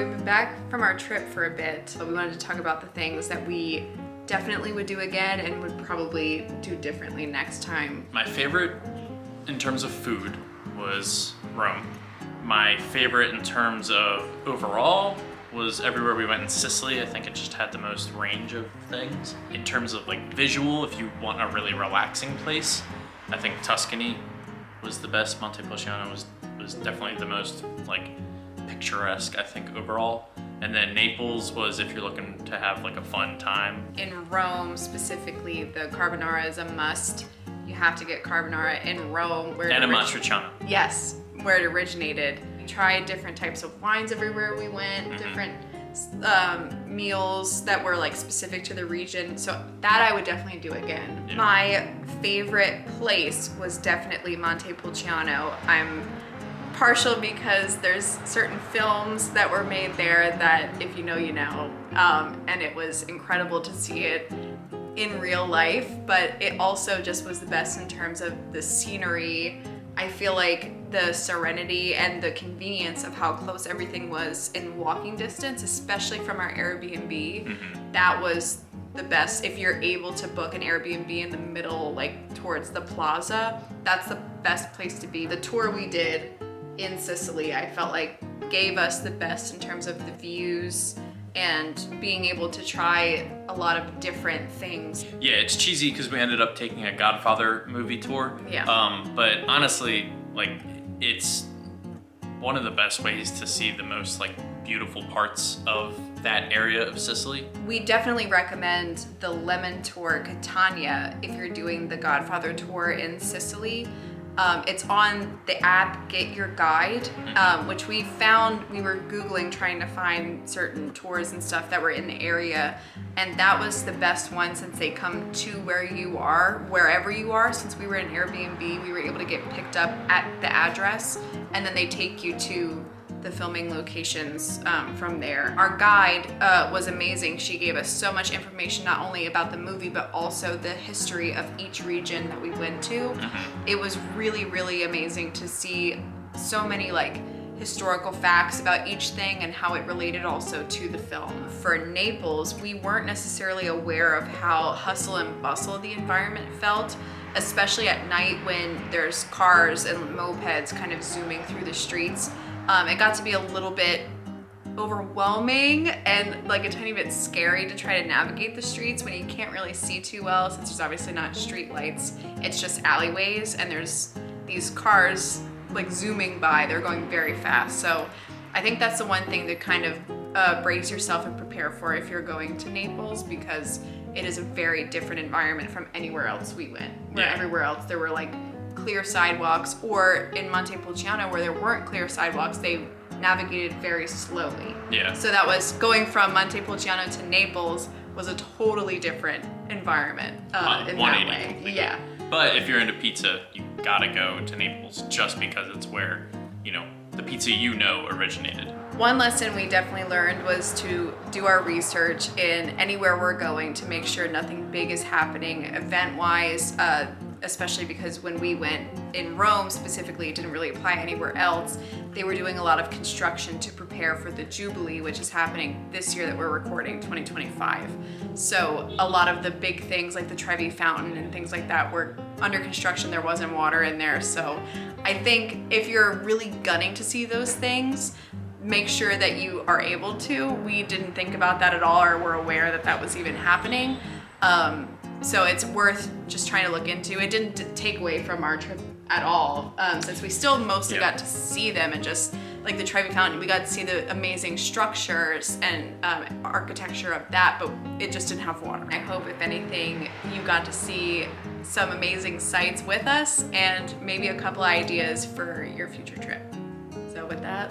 we've been back from our trip for a bit, so we wanted to talk about the things that we definitely would do again and would probably do differently next time. My favorite in terms of food was Rome. My favorite in terms of overall was everywhere we went in Sicily. I think it just had the most range of things. In terms of like visual, if you want a really relaxing place, I think Tuscany was the best. Montepulciano was definitely the most like picturesque, I think, overall. And then Naples was if you're looking to have like a fun time. In Rome specifically, the carbonara is a must. You have to get carbonara in Rome. And a Montepulciano. Yes, where it originated. We tried different types of wines everywhere we went, different meals that were like specific to the region. So that I would definitely do again. Yeah. My favorite place was definitely Montepulciano. I'm partial because there's certain films that were made there that if you know, you know. And it was incredible to see it in real life, but it also just was the best in terms of the scenery. I feel like the serenity and the convenience of how close everything was in walking distance, especially from our Airbnb, that was the best. If you're able to book an Airbnb in the middle, like towards the plaza, that's the best place to be. The tour we did in Sicily, I felt like gave us the best in terms of the views and being able to try a lot of different things. Yeah, it's cheesy because we ended up taking a Godfather movie tour. Yeah. But honestly, like, it's one of the best ways to see the most like beautiful parts of that area of Sicily. We definitely recommend the Lemon Tour Catania if you're doing the Godfather tour in Sicily. It's on the app Get Your Guide, which we found, we were Googling trying to find certain tours and stuff that were in the area, and that was the best one since they come to where you are, wherever you are. Since we were in Airbnb, we were able to get picked up at the address, and then they take you to the filming locations from there. Our guide was amazing. She gave us so much information, not only about the movie, but also the history of each region that we went to. It was really, really amazing to see so many like historical facts about each thing and how it related also to the film. For Naples, we weren't necessarily aware of how hustle and bustle the environment felt, especially at night when there's cars and mopeds kind of zooming through the streets. It got to be a little bit overwhelming and like a tiny bit scary to try to navigate the streets when you can't really see too well, since there's obviously not street lights. It's just alleyways and there's these cars like zooming by. They're going very fast. So I think that's the one thing to kind of brace yourself and prepare for if you're going to Naples, because it is a very different environment from anywhere else we went. Where everywhere else there were like clear sidewalks, or in Montepulciano where there weren't clear sidewalks, they navigated very slowly. Yeah. So that was going from Montepulciano to Naples was a totally different environment in that way. Completely. Yeah. But if you're into pizza, you gotta go to Naples just because it's where, you know, the pizza originated. One lesson we definitely learned was to do our research in anywhere we're going to make sure nothing big is happening event-wise, especially because when we went in Rome specifically, it didn't really apply anywhere else. They were doing a lot of construction to prepare for the Jubilee, which is happening this year that we're recording, 2025. So a lot of the big things like the Trevi Fountain and things like that were under construction. There wasn't water in there. So I think if you're really gunning to see those things, make sure that you are able to. We didn't think about that at all, or were aware that that was even happening. So it's worth just trying to look into. It didn't take away from our trip at all, since we still mostly got to see them, and just like the Trevi Fountain, we got to see the amazing structures and architecture of that, but it just didn't have water. I hope, if anything, you got to see some amazing sights with us and maybe a couple ideas for your future trip. So with that,